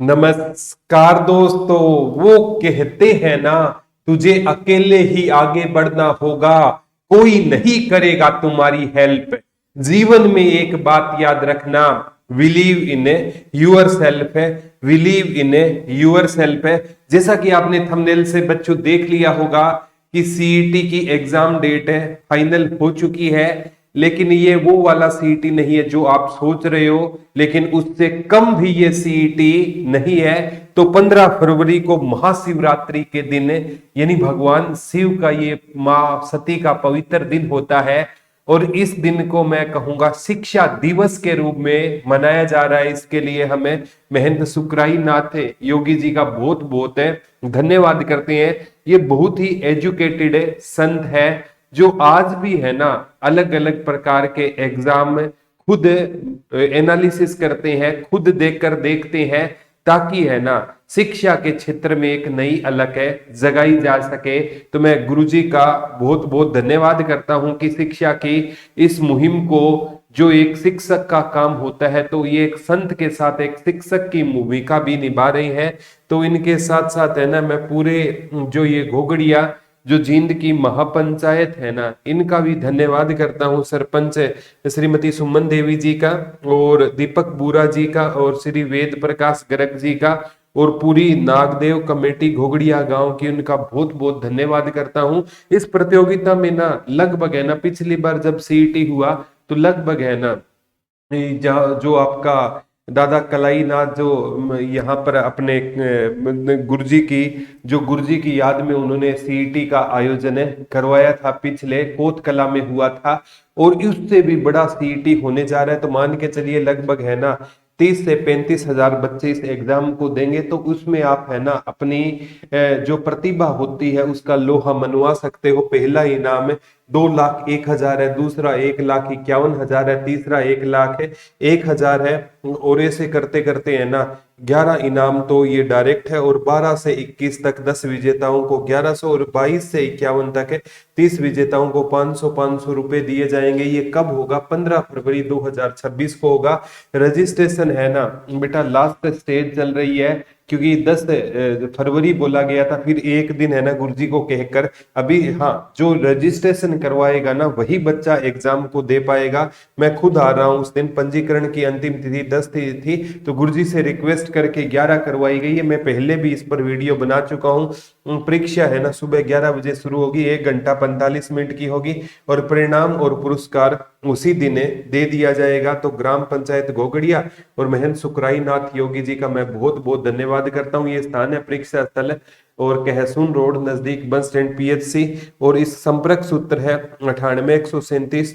नमस्कार दोस्तों। वो कहते हैं ना, तुझे अकेले ही आगे बढ़ना होगा, कोई नहीं करेगा तुम्हारी हेल्प। जीवन में एक बात याद रखना, बिलीव इन यूर सेल्फ है, बिलीव इन यूर सेल्फ है। जैसा कि आपने थंबनेल से बच्चों देख लिया होगा कि सीईटी की एग्जाम डेट है, फाइनल हो चुकी है। लेकिन ये वो वाला सीईटी नहीं है जो आप सोच रहे हो, लेकिन उससे कम भी ये सीईटी नहीं है। तो 15 फरवरी को महाशिवरात्रि के दिन, यानी भगवान शिव का ये मां सती का पवित्र दिन होता है। और इस दिन को मैं कहूंगा शिक्षा दिवस के रूप में मनाया जा रहा है। इसके लिए हमें महंत सुखराई नाथ योगी जी का बहुत बहुत धन्यवाद करते हैं। ये बहुत ही एजुकेटेड संत है, जो आज भी है ना अलग अलग प्रकार के एग्जाम में खुद एनालिसिस करते हैं, खुद देखकर देखते हैं, ताकि है ना शिक्षा के क्षेत्र में एक नई अलग है जगाई जा सके। तो मैं गुरुजी का बहुत बहुत धन्यवाद करता हूं कि शिक्षा की इस मुहिम को, जो एक शिक्षक का काम होता है, तो ये एक संत के साथ एक शिक्षक की भूमिका भी निभा रही है। तो इनके साथ साथ है ना मैं पूरे जो ये घोगड़िया जो जींद की महापंचायत है ना, इनका भी धन्यवाद करता हूँ। सरपंच श्रीमती सुमन देवी जी का, और दीपक बुरा जी का, और श्री वेद प्रकाश गर्ग जी का, और पूरी नागदेव कमेटी घोगड़िया गांव की, उनका बहुत बहुत धन्यवाद करता हूँ। इस प्रतियोगिता में ना लगभग है ना, पिछली बार जब सीईटी हुआ तो लगभग है ना जो आपका दादा कलाई नाथ जो यहाँ पर अपने गुरुजी की, जो गुरुजी की याद में उन्होंने सीईटी का आयोजन करवाया था, पिछले कोत कला में हुआ था। और उससे भी बड़ा सीईटी होने जा रहा है। तो मान के चलिए लगभग है ना 30 से 35 हजार बच्चे इस एग्जाम को देंगे। तो उसमें आप है ना अपनी जो प्रतिभा होती है उसका लोहा मनवा सकते हो। पहला इनाम 2,01,000 है, दूसरा 1,51,000 है, तीसरा 1,01,000 है। और ऐसे करते करते है ना 11 इनाम तो ये डायरेक्ट है, और 12 से 21 तक 10 विजेताओं को 1100, और 22 से 51 तक है 30 विजेताओं को 500 रुपए दिए जाएंगे। ये कब होगा? 15 फरवरी 2026 को होगा। रजिस्ट्रेशन है ना बेटा लास्ट स्टेज चल रही है, क्योंकि 10 फरवरी बोला गया था, फिर एक दिन है ना गुरुजी को कहकर अभी, हाँ, जो रजिस्ट्रेशन करवाएगा ना वही बच्चा एग्जाम को दे पाएगा। मैं खुद आ रहा हूँ उस दिन। पंजीकरण की अंतिम तिथि 10 थी, तो गुरुजी से रिक्वेस्ट करके 11 करवाई गई है। मैं पहले भी इस पर वीडियो बना चुका हूँ। परीक्षा है ना सुबह 11 बजे शुरू होगी, 1 घंटा 45 मिनट की होगी, और परिणाम और पुरस्कार उसी दिन दे दिया जाएगा। तो ग्राम पंचायत घोगड़िया और महंत सुखराई नाथ योगी जी का मैं बहुत बहुत धन्यवाद करता हूँ। ये स्थान है परीक्षा स्थल और कहसून रोड नजदीक बस स्टैंड पीएचसी। और इस संपर्क सूत्र है 98 137,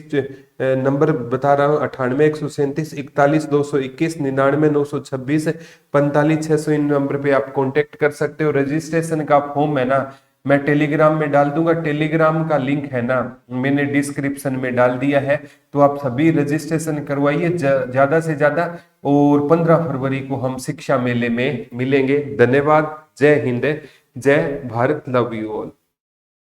नंबर बता रहा हूँ 98 137 41 221 99 926 45 600। इन नंबर पे आप कांटेक्ट कर सकते हो। रजिस्ट्रेशन का फॉर्म है ना मैं टेलीग्राम में डाल दूंगा। टेलीग्राम का लिंक है ना मैंने डिस्क्रिप्शन में डाल दिया है। तो आप सभी रजिस्ट्रेशन करवाइए ज्यादा से ज्यादा। और 15 फरवरी को हम शिक्षा मेले में मिलेंगे। धन्यवाद। जय हिंद, जय भारत, लव यू ऑल।